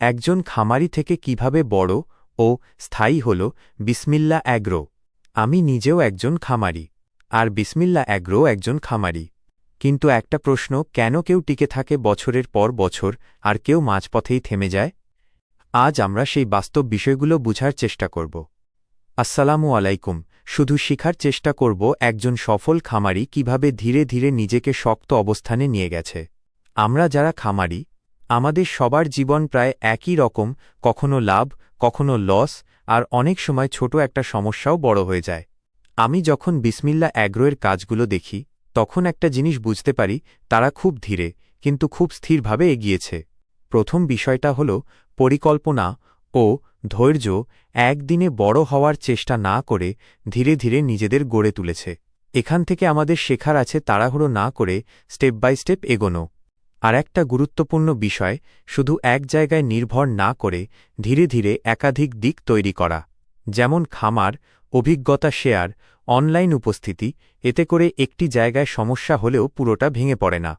একজন খামারি থেকে কিভাবে বড় ও স্থায়ী হল বিসমিল্লা অ্যাগ্রো। আমি নিজেও একজন খামারি, আর বিসমিল্লা অ্যাগ্রো একজন খামারি। কিন্তু একটা প্রশ্ন, কেন কেউ টিকে থাকে বছরের পর বছর আর কেউ মাঝপথেই থেমে যায়? আজ আমরা সেই বাস্তব বিষয়গুলো বুঝার চেষ্টা করব। আসসালামু আলাইকুম। শুধু শিখার চেষ্টা করব একজন সফল খামারি কিভাবে ধীরে ধীরে নিজেকে শক্ত অবস্থানে নিয়ে গেছে। আমরা যারা খামারি, আমাদের সবার জীবন প্রায় একই রকম, কখনো লাভ, কখনো লস, আর অনেক সময় ছোট একটা সমস্যাও বড় হয়ে যায়। আমি যখন বিসমিল্লা অ্যাগ্রোয়ের কাজগুলো দেখি, তখন একটা জিনিস বুঝতে পারি, তারা খুব ধীরে কিন্তু খুব স্থিরভাবে এগিয়েছে। প্রথম বিষয়টা হল পরিকল্পনা ও ধৈর্য। একদিনে বড় হওয়ার চেষ্টা না করে ধীরে ধীরে নিজেদের গড়ে তুলেছে। এখান থেকে আমাদের শেখার আছে তাড়াহুড়ো না করে স্টেপ বাই স্টেপ এগোনো। আর একটা গুরুত্বপূর্ণ বিষয়, শুধু এক জায়গায় নির্ভর না করে ধীরে ধীরে একাধিক দিক তৈরি করা, যেমন খামার, অভিজ্ঞতা শেয়ার, অনলাইন উপস্থিতি। এতে করে একটি জায়গায় সমস্যা হলেও পুরোটা ভেঙে পড়ে না।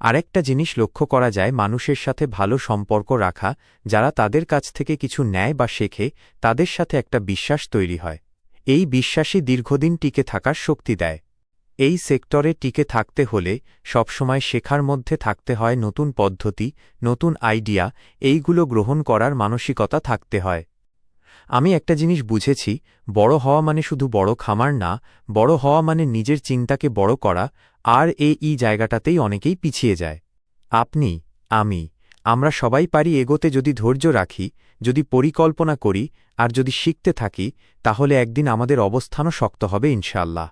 আরেকটা জিনিস লক্ষ্য করা যায়, মানুষের সাথে ভালো সম্পর্ক রাখা, যারা তাদের কাছ থেকে কিছু নেয় বা শেখে, তাদের সাথে একটা বিশ্বাস তৈরি হয়। এই বিশ্বাসই দীর্ঘদিন টিকে থাকার শক্তি দেয়। এই সেক্টরে টিকে থাকতে হলে সবসময় শেখার মধ্যে থাকতে হয়, নতুন পদ্ধতি, নতুন আইডিয়া, এইগুলো গ্রহণ করার মানসিকতা থাকতে হয়। আমি একটা জিনিস বুঝেছি, বড় হওয়া মানে শুধু বড় খামার না, বড় হওয়া মানে নিজের চিন্তাকে বড় করা। আর এই জায়গাটাতেই অনেকেই পিছিয়ে যায়। আপনি, আমরা সবাই পারি এগোতে যদি ধৈর্য রাখি, যদি পরিকল্পনা করি, আর যদি শিখতে থাকি, তাহলে একদিন আমাদের অবস্থানও শক্ত হবে ইনশাআল্লাহ।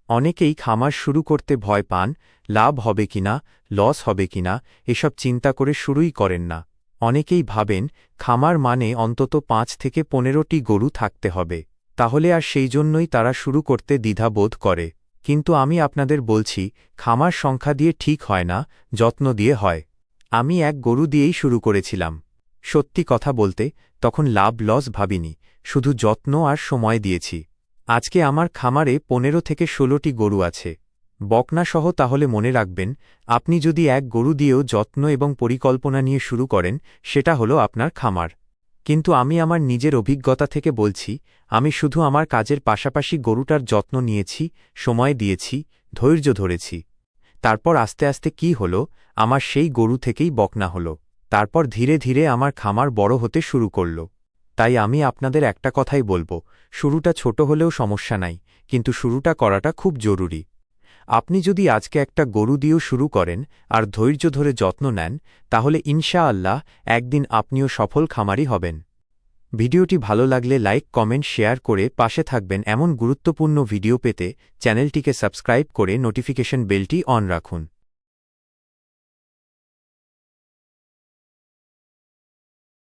অনেকেই খামার শুরু করতে ভয় পান, লাভ হবে কিনা, লস হবে কিনা, এসব চিন্তা করে শুরুই করেন না। অনেকেই ভাবেন খামার মানে অন্তত ৫ থেকে ১৫টি গরু থাকতে হবে, তাহলে আর সেই জন্যই তারা শুরু করতে দ্বিধা বোধ করে। কিন্তু আমি আপনাদের বলছি, খামার সংখ্যা দিয়ে ঠিক হয় না, যত্ন দিয়ে হয়। আমি এক গরু দিয়েই শুরু করেছিলাম। সত্যি কথা বলতে, তখন লাভ লস ভাবিনি, শুধু যত্ন আর সময় দিয়েছি। আজকে আমার খামারে ১৫ থেকে ১৬টি গরু আছে, বকনা সহ। তাহলে মনে রাখবেন, আপনি যদি এক গরু দিয়েও যত্ন এবং পরিকল্পনা নিয়ে শুরু করেন, সেটা হলো আপনার খামার। কিন্তু আমি আমার নিজের অভিজ্ঞতা থেকে বলছি, আমি শুধু আমার কাজের পাশাপাশি গরুটার যত্ন নিয়েছি, সময় দিয়েছি, ধৈর্য ধরেছি। তারপর আস্তে আস্তে কি হল, আমার সেই গরু থেকেই বকনা হল। তারপর ধীরে ধীরে আমার খামার বড় হতে শুরু করল। তাই আমি আপনাদের একটা কথাই বলবো, শুরুটা ছোট হলেও সমস্যা নাই, কিন্তু শুরুটা করাটা খুব জরুরি। আপনি যদি আজকে একটা গরু দিয়েও শুরু করেন আর ধৈর্য ধরে যত্ন নেন, তাহলে ইনশাআল্লাহ একদিন আপনিও সফল খামারি হবেন। ভিডিওটি ভালো লাগলে লাইক, কমেন্ট, শেয়ার করে পাশে থাকবেন। এমন গুরুত্বপূর্ণ ভিডিও পেতে চ্যানেলটিকে সাবস্ক্রাইব করে নোটিফিকেশন বেলটি অন রাখুন।